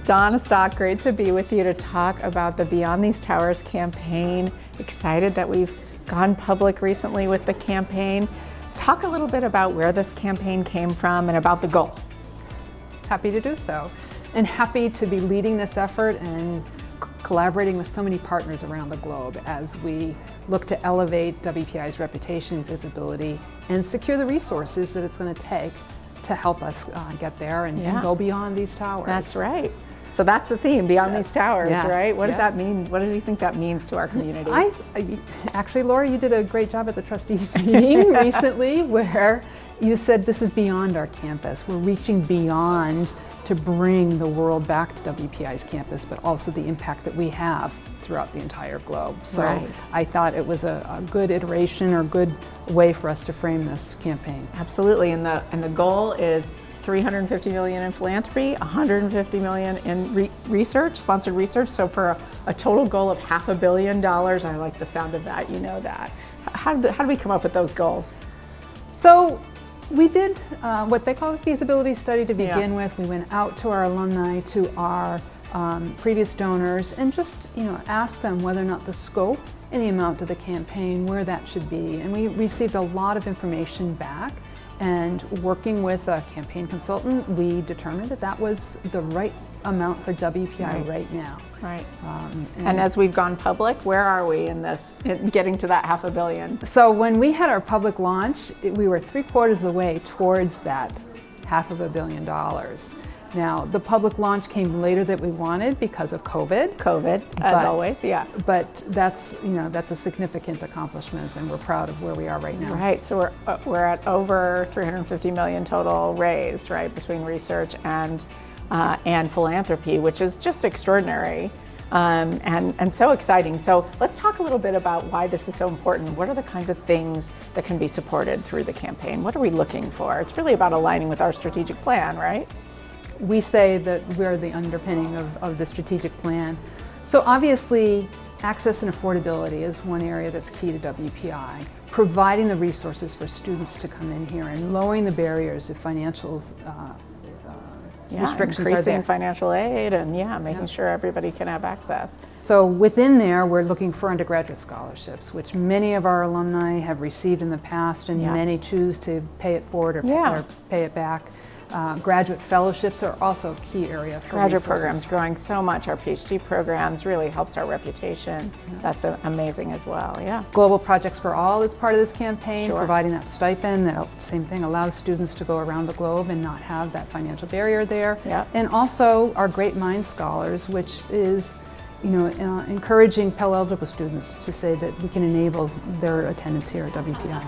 Donna Stock, great to be with you to talk about the Beyond These Towers campaign. Excited that we've gone public recently with the campaign. Talk a little bit about where this campaign came from and about the goal. Happy to do so, and happy to be leading this effort and collaborating with so many partners around the globe as we look to elevate WPI's reputation and visibility and secure the resources that it's going to take to help us get there and go beyond these towers. That's right. So that's the theme, Beyond These Towers, right? What does yes. that mean? What do you think that means to our community? Actually, Laurie, you did a great job at the trustees meeting recently where you said this is beyond our campus. We're reaching beyond to bring the world back to WPI's campus, but also the impact that we have throughout the entire globe. So I thought it was a good iteration or good way for us to frame this campaign. Absolutely, and the goal is $350 million in philanthropy, $150 million in research, sponsored research, so for a total goal of $500 million. I like the sound of that, you know that. How do we come up with those goals? So we did what they call a feasibility study to begin with. We went out to our alumni, to our previous donors, and just asked them whether or not the scope and the amount of the campaign, where that should be. And we received a lot of information back. And working with a campaign consultant, we determined that that was the right amount for WPI right now. Right. And as we've gone public, where are we in this, in getting to that $500 million? So when we had our public launch, we were 3/4 of the way towards that $500 million. Now, the public launch came later than we wanted because of COVID. As always, But that's a significant accomplishment, and we're proud of where we are right now. Right. So we're at over $350 million total raised, right, between research and philanthropy, which is just extraordinary and so exciting. So let's talk a little bit about why this is so important. What are the kinds of things that can be supported through the campaign? What are we looking for? It's really about aligning with our strategic plan, right? We say that we're the underpinning of the strategic plan. So obviously, access and affordability is one area that's key to WPI. Providing the resources for students to come in here and lowering the barriers if financial restrictions are increasing there. Financial aid and making sure everybody can have access. So within there, we're looking for undergraduate scholarships, which many of our alumni have received in the past, and many choose to pay it forward or pay it back. Graduate fellowships are also a key area for graduate resources. programs growing so much. Our PhD programs really helps our reputation. That's amazing as well. Global Projects for All is part of this campaign, Sure. providing that stipend that same thing allows students to go around the globe and not have that financial barrier there. And also our Great Minds Scholars, which is encouraging Pell eligible students to say that we can enable their attendance here at WPI.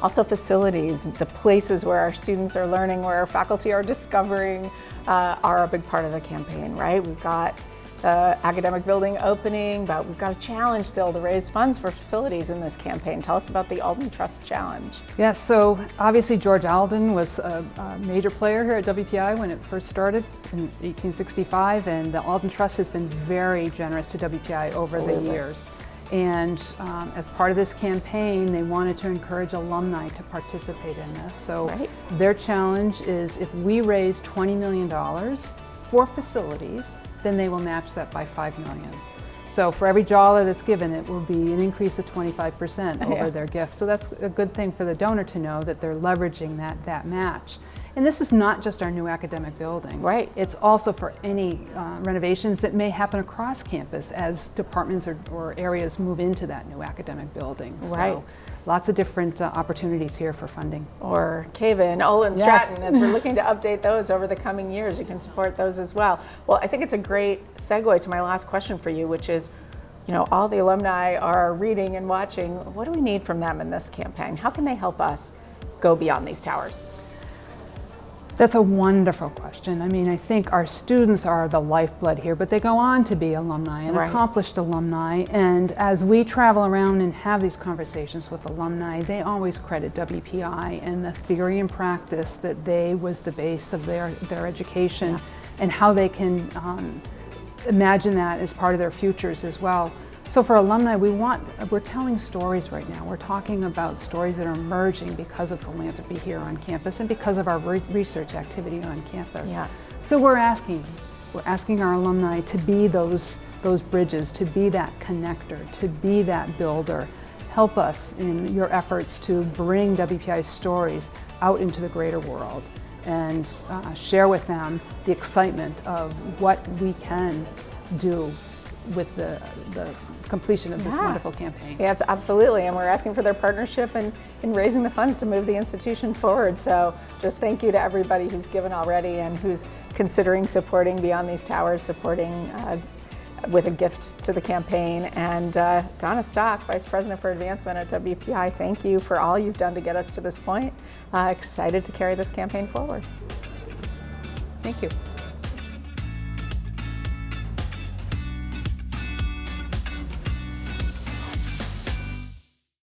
Also facilities, the places where our students are learning, where our faculty are discovering, are a big part of the campaign, right? We've got the academic building opening, but we've got a challenge still to raise funds for facilities in this campaign. Tell us about the Alden Trust Challenge. Yeah, so obviously George Alden was a major player here at WPI when it first started in 1865, and the Alden Trust has been very generous to WPI over the years. And as part of this campaign, they wanted to encourage alumni to participate in this. So their challenge is if we raise $20 million for facilities, then they will match that by $5 million. So for every dollar that's given, it will be an increase of 25% over their gift. So that's a good thing for the donor to know that they're leveraging that match. And this is not just our new academic building. It's also for any renovations that may happen across campus as departments or areas move into that new academic building. So lots of different opportunities here for funding. Or Caven, Olin, Stratton, as we're looking to update those over the coming years, you can support those as well. Well, I think it's a great segue to my last question for you, which is, all the alumni are reading and watching. What do we need from them in this campaign? How can they help us go beyond these towers? That's a wonderful question. I mean, I think our students are the lifeblood here, but they go on to be alumni and accomplished alumni. And as we travel around and have these conversations with alumni, they always credit WPI and the theory and practice that was the base of their education and how they can imagine that as part of their futures as well. So for alumni, we're telling stories right now. We're talking about stories that are emerging because of philanthropy here on campus and because of our research activity on campus. So we're asking, We're asking our alumni to be those bridges, to be that connector, to be that builder. Help us in your efforts to bring WPI stories out into the greater world and share with them the excitement of what we can do with the completion of this wonderful campaign. Yeah, absolutely, and we're asking for their partnership in raising the funds to move the institution forward. So just thank you to everybody who's given already and who's considering supporting Beyond These Towers, supporting with a gift to the campaign. And Donna Stock, Vice President for Advancement at WPI, thank you for all you've done to get us to this point. Excited to carry this campaign forward. Thank you.